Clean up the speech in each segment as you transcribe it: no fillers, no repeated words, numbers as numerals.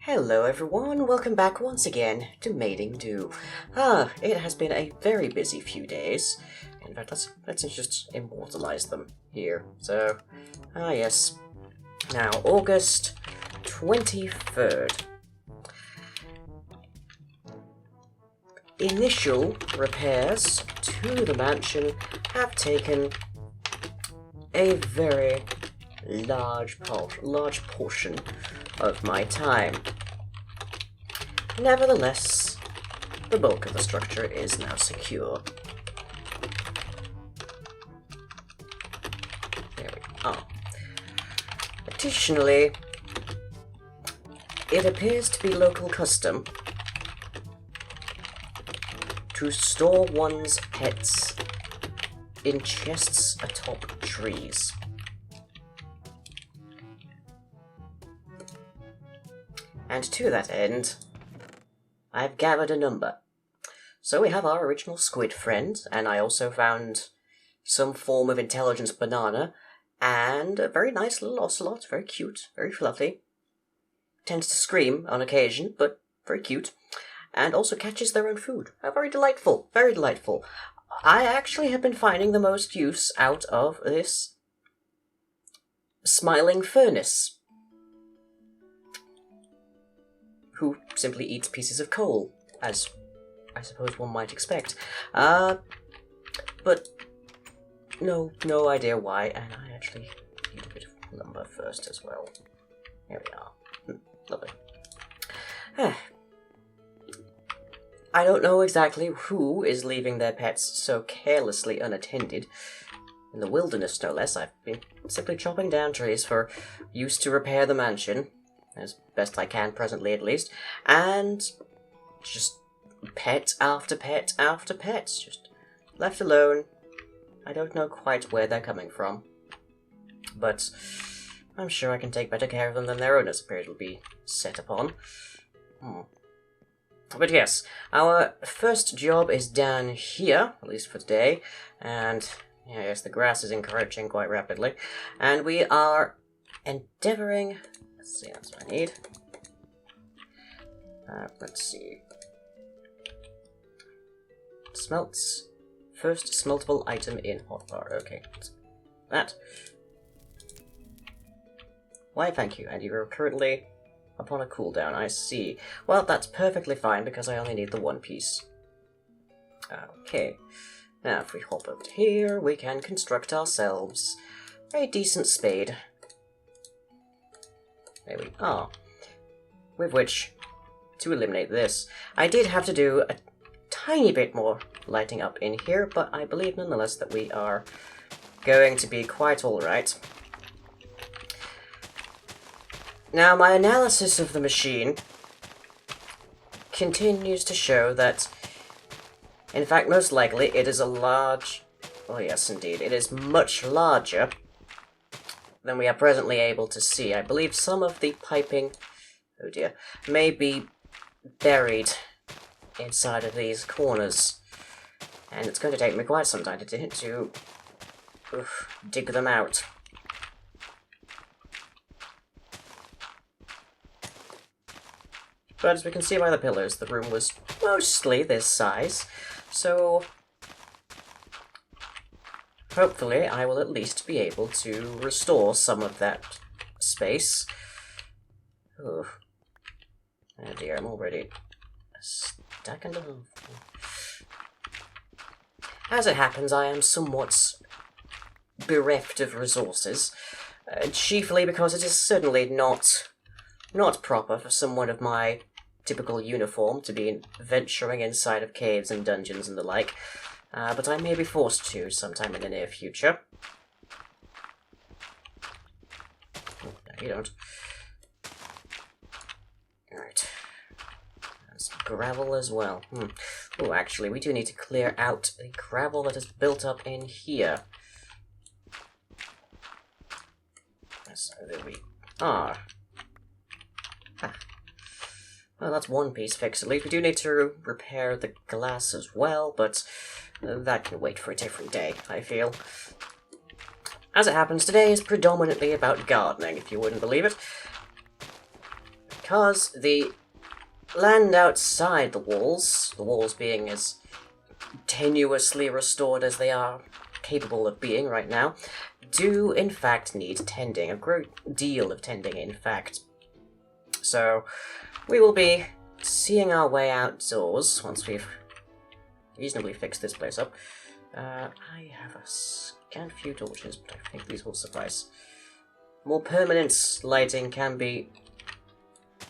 Hello everyone, welcome back once again to Maid-ing. It has been a very busy few days. In fact, let's just immortalize them here. So, yes. Now, August 23rd. Initial repairs to the mansion have taken a very large portion of my time. Nevertheless, the bulk of the structure is now secure. There we are. Additionally, it appears to be local custom to store one's pets in chests atop trees. And to that end, I've gathered a number. So we have our original squid friend, and I also found some form of intelligence banana, and a very nice little ocelot, very cute, very fluffy. Tends to scream on occasion, but very cute. And also catches their own food. Very delightful, very delightful. I actually have been finding the most use out of this smiling furnace, who simply eats pieces of coal, as I suppose one might expect. But no idea why, and I actually need a bit of lumber first as well. There we are. Lovely. I don't know exactly who is leaving their pets so carelessly unattended. In the wilderness, no less. I've been simply chopping down trees for use to repair the mansion, as best I can presently at least, and just pet after pet after pet, just left alone. I don't know quite where they're coming from, but I'm sure I can take better care of them than their owners appear to be set upon. But yes, our first job is down here, at least for today, and yes, the grass is encroaching quite rapidly, and we are endeavoring. Let's see, that's what I need. Let's see. Smelts. First smeltable item in hotbar. Okay. That. Why, thank you. And you are currently upon a cooldown. I see. Well, that's perfectly fine because I only need the one piece. Okay. Now, if we hop over here, we can construct ourselves a decent spade. There we are. With which, to eliminate this, I did have to do a tiny bit more lighting up in here, but I believe nonetheless that we are going to be quite alright. Now, my analysis of the machine continues to show that, in fact, most likely it is a large... Oh yes, indeed. It is much larger than we are presently able to see. I believe some of the piping, oh dear, may be buried inside of these corners, and it's going to take me quite some time to dig them out. But as we can see by the pillars, the room was mostly this size, so hopefully I will at least be able to restore some of that space. Oh dear, I'm already stuck into them. As it happens, I am somewhat bereft of resources, chiefly because it is certainly not proper for someone of my typical uniform to be venturing inside of caves and dungeons and the like. But I may be forced to sometime in the near future. Oh, no, you don't. Alright. There's gravel as well. Oh, actually, we do need to clear out the gravel that is built up in here. So there we are. Well, that's one piece fixed at least. We do need to repair the glass as well, but that can wait for a different day, I feel. As it happens, today is predominantly about gardening, if you wouldn't believe it. because the land outside the walls being as tenuously restored as they are capable of being right now, do in fact need tending, a great deal of tending in fact. So we will be seeing our way outdoors once we've reasonably fixed this place up. I have a scant few torches, but I think these will suffice. More permanent lighting can be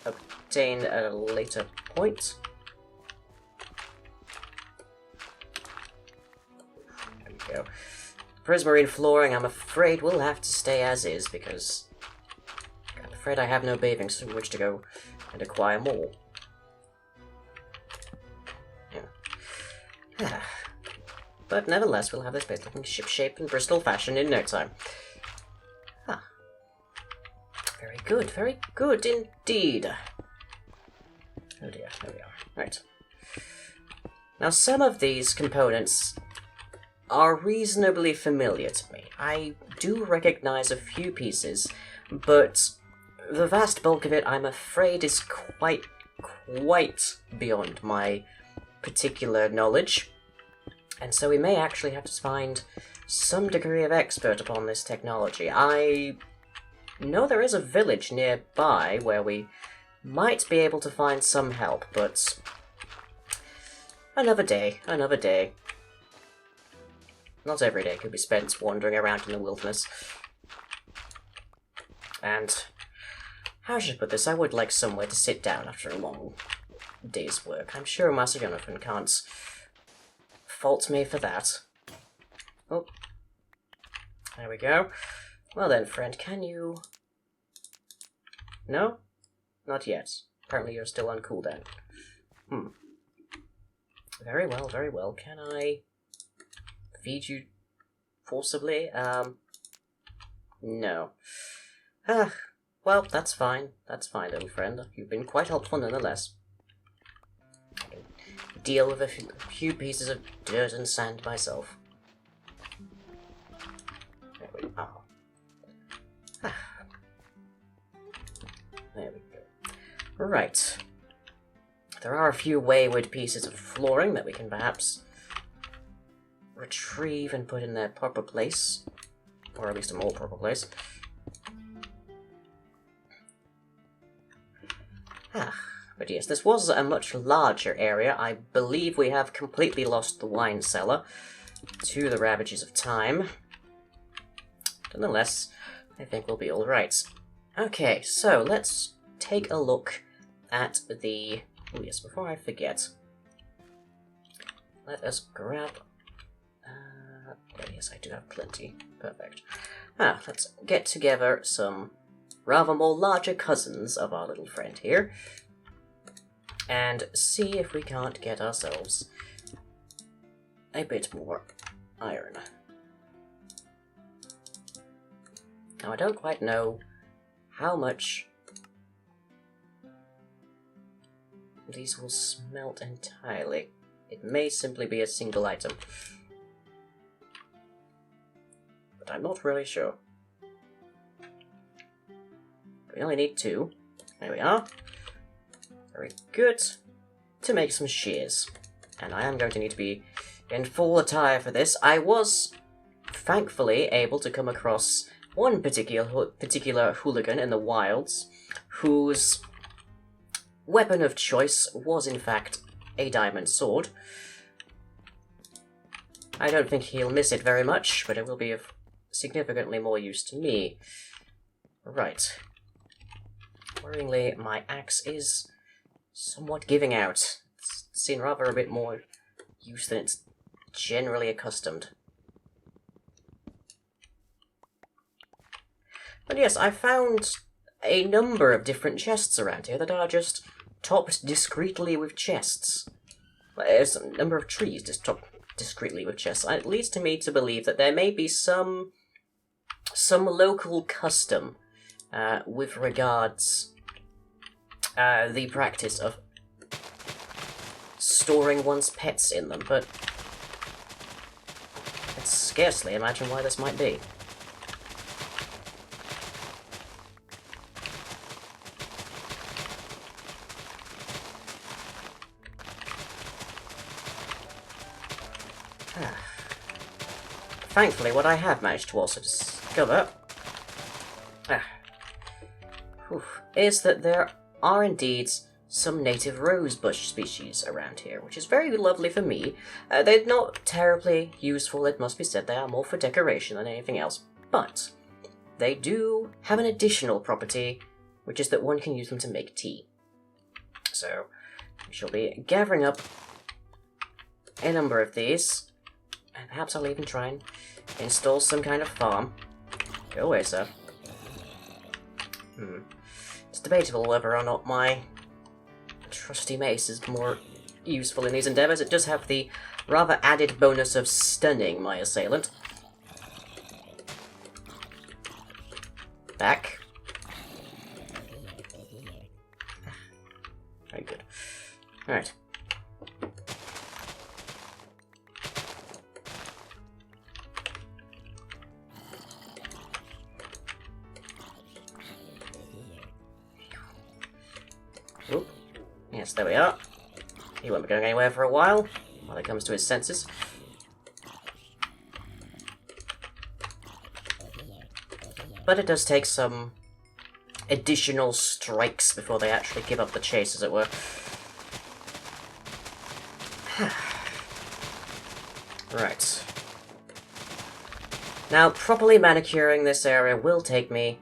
obtained at a later point. There we go. Prismarine flooring, I'm afraid, will have to stay as is, because I'm afraid I have no bathing suit in which to go and acquire more. Yeah. But nevertheless, we'll have this place looking ship-shape in Bristol fashion in no time. Ah. Very good indeed. Oh dear, there we are. Right. Now, some of these components are reasonably familiar to me. I do recognize a few pieces, but the vast bulk of it, I'm afraid, is quite beyond my particular knowledge. And so we may actually have to find some degree of expert upon this technology. I know there is a village nearby where we might be able to find some help, but another day. Not every day could be spent wandering around in the wilderness. And how should I put this? I would like somewhere to sit down after a long day's work. I'm sure Master Jonathan can't fault me for that. Oh. There we go. Well then, friend, can you... No? Not yet. Apparently you're still on cooldown. Very well. Can I feed you forcibly? No. Well, that's fine. That's fine, little friend. You've been quite helpful nonetheless. I can deal with a few pieces of dirt and sand myself. There we are. There we go. Right. There are a few wayward pieces of flooring that we can perhaps retrieve and put in their proper place. Or at least a more proper place. But yes, this was a much larger area. I believe we have completely lost the wine cellar to the ravages of time. Nonetheless, I think we'll be alright. Okay, so let's take a look at the... Oh yes, before I forget, let us grab... oh yes, I do have plenty. Perfect. Let's get together some rather more larger cousins of our little friend here, and see if we can't get ourselves a bit more iron. Now, I don't quite know how much these will smelt entirely. It may simply be a single item, but I'm not really sure. We only need 2. There we are. Very good. To make some shears. And I am going to need to be in full attire for this. I was, thankfully, able to come across one particular hooligan in the wilds whose weapon of choice was, in fact, a diamond sword. I don't think he'll miss it very much, but it will be of significantly more use to me. Right. Worryingly, my axe is somewhat giving out. It's seen rather a bit more use than it's generally accustomed. But yes, I found a number of different chests around here that are just topped discreetly with chests. There's a number of trees just topped discreetly with chests. It leads to me to believe that there may be some local custom with regards the practice of storing one's pets in them, but I can scarcely imagine why this might be. Thankfully, what I have managed to also discover is that there are indeed some native rosebush species around here, which is very lovely for me. They're not terribly useful, it must be said. They are more for decoration than anything else, but they do have an additional property, which is that one can use them to make tea. So, we shall be gathering up a number of these, and perhaps I'll even try and install some kind of farm. Go away, sir. It's debatable whether or not my trusty mace is more useful in these endeavours. It does have the rather added bonus of stunning my assailant. Back. Very good. Alright. Oop. Yes, there we are. He won't be going anywhere for a while he comes to his senses. But it does take some additional strikes before they actually give up the chase, as it were. Right. Now, properly manicuring this area will take me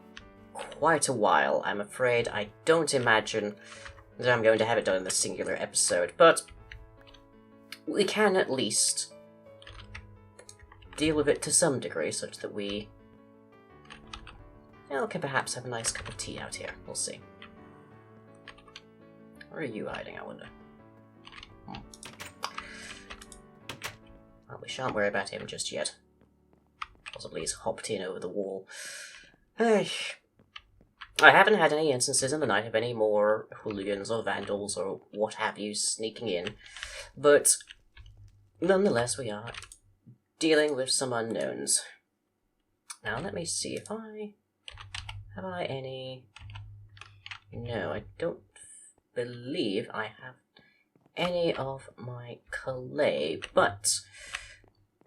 quite a while. I'm afraid I don't imagine that I'm going to have it done in this singular episode, but we can at least deal with it to some degree, such that we can perhaps have a nice cup of tea out here. We'll see. Where are you hiding, I wonder? Well, we shan't worry about him just yet. Possibly he's hopped in over the wall. I haven't had any instances in the night of any more hooligans or vandals or what have you sneaking in, but nonetheless we are dealing with some unknowns. Now let me see if have I any... No, I don't believe I have any of my clay, but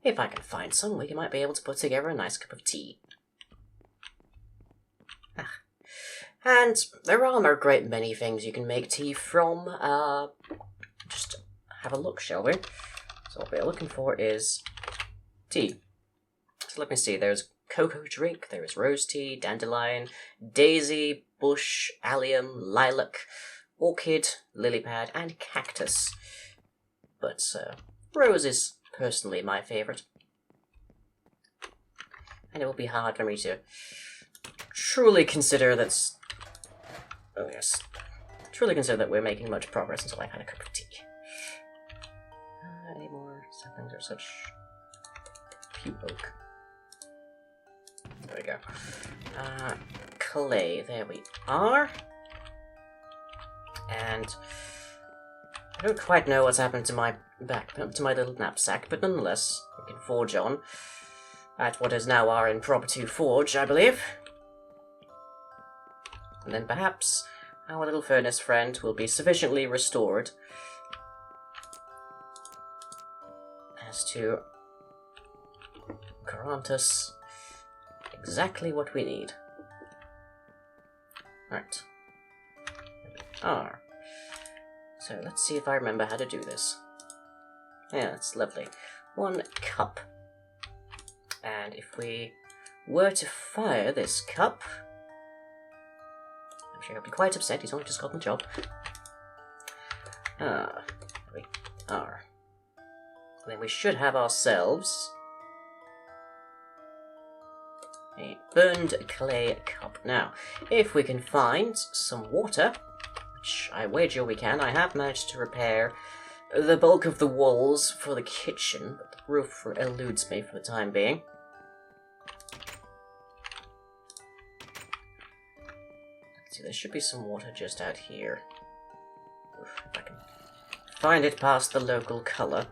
if I can find some, we might be able to put together a nice cup of tea. And there are a great many things you can make tea from. Just have a look, shall we? So what we're looking for is tea. So let me see, there's cocoa drink, there is rose tea, dandelion, daisy, bush, allium, lilac, orchid, lily pad, and cactus. But rose is personally my favourite. And it will be hard for me to truly consider that we're making much progress until I've had a cup of tea. Any more saplings or such? Pew oak. There we go. Clay, there we are. And I don't quite know what's happened to my little knapsack, but nonetheless, we can forge on at what is now our impromptu forge, I believe. And then perhaps our little furnace friend will be sufficiently restored as to grant us exactly what we need. Right. There we are. So let's see if I remember how to do this. Yeah, that's lovely. 1 cup. And if we were to fire this cup, I'm sure he'll be quite upset, he's only just got the job. There we are. And then we should have ourselves a burned clay cup. Now, if we can find some water, which I wager we can, I have managed to repair the bulk of the walls for the kitchen, but the roof eludes me for the time being. Let's see, there should be some water just out here. If I can find it past the local colour.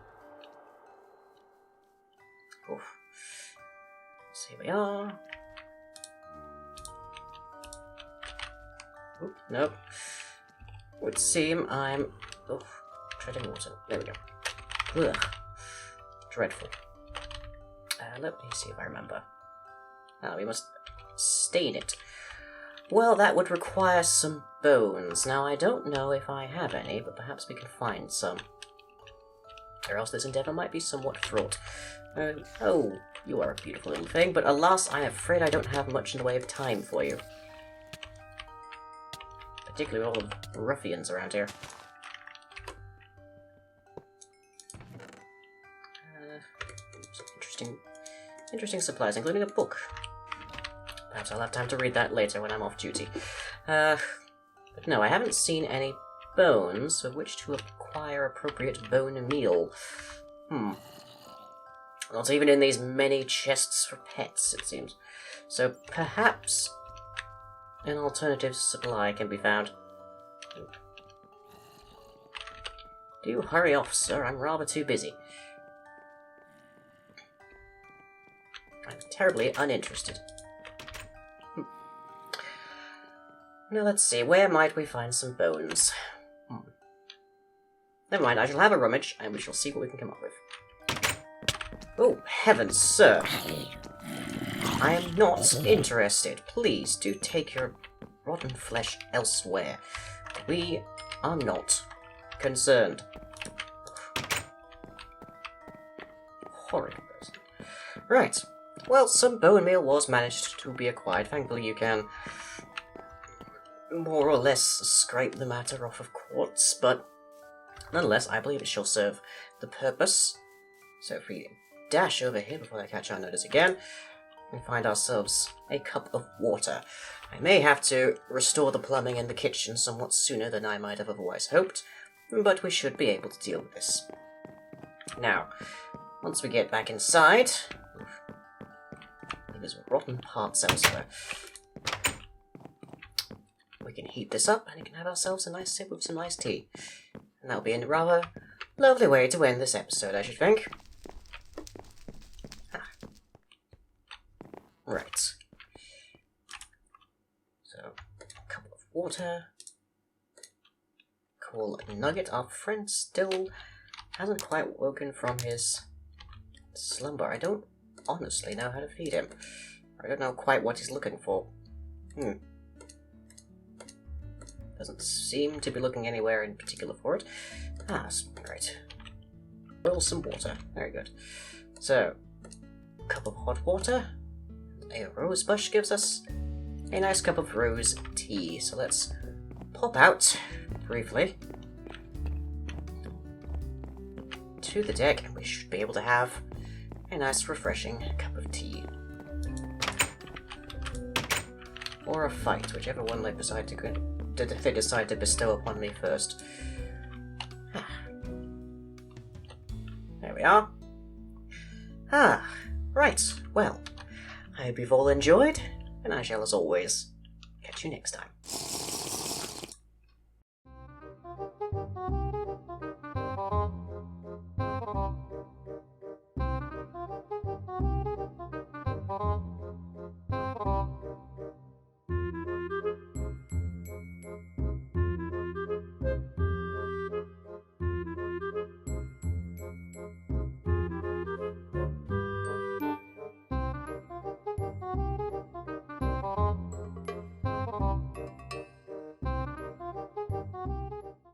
So here we are. Oop, nope. Would seem I'm treading water. There we go. Ugh. Dreadful. let me see if I remember. Ah, we must stain it. Well, that would require some bones. Now, I don't know if I have any, but perhaps we can find some. Or else this endeavour might be somewhat fraught. Oh, you are a beautiful little thing, but alas, I am afraid I don't have much in the way of time for you. Particularly all the ruffians around here. Some interesting supplies, including a book. Perhaps I'll have time to read that later when I'm off duty. But no, I haven't seen any bones of which to acquire appropriate bone meal. Not even in these many chests for pets, it seems. So perhaps an alternative supply can be found. Do hurry off, sir. I'm rather too busy. I'm terribly uninterested. Now let's see, where might we find some bones? Never mind, I shall have a rummage, and we shall see what we can come up with. Oh, heavens, sir! I am not interested. Please do take your rotten flesh elsewhere. We are not concerned. Horrid person. Right. Well, some bone meal was managed to be acquired. Thankfully you can more or less scrape the matter off of quartz, but nonetheless, I believe it shall serve the purpose. So if we dash over here before they catch our notice again, we find ourselves a cup of water. I may have to restore the plumbing in the kitchen somewhat sooner than I might have otherwise hoped, but we should be able to deal with this. Now, once we get back inside, there's rotten parts elsewhere. We can heat this up and we can have ourselves a nice sip with some iced tea. And that'll be a rather lovely way to end this episode, I should think. Right. So, a cup of water. Cool nugget. Our friend still hasn't quite woken from his slumber. I don't honestly know how to feed him. I don't know quite what he's looking for. Doesn't seem to be looking anywhere in particular for it. Right. Boil some water. Very good. So, a cup of hot water. A rose bush gives us a nice cup of rose tea. So let's pop out briefly to the deck and we should be able to have a nice refreshing cup of tea. Or a fight, whichever one they decide to bestow upon me first. There we are. Right, well, I hope you've all enjoyed, and I shall, as always, catch you next time.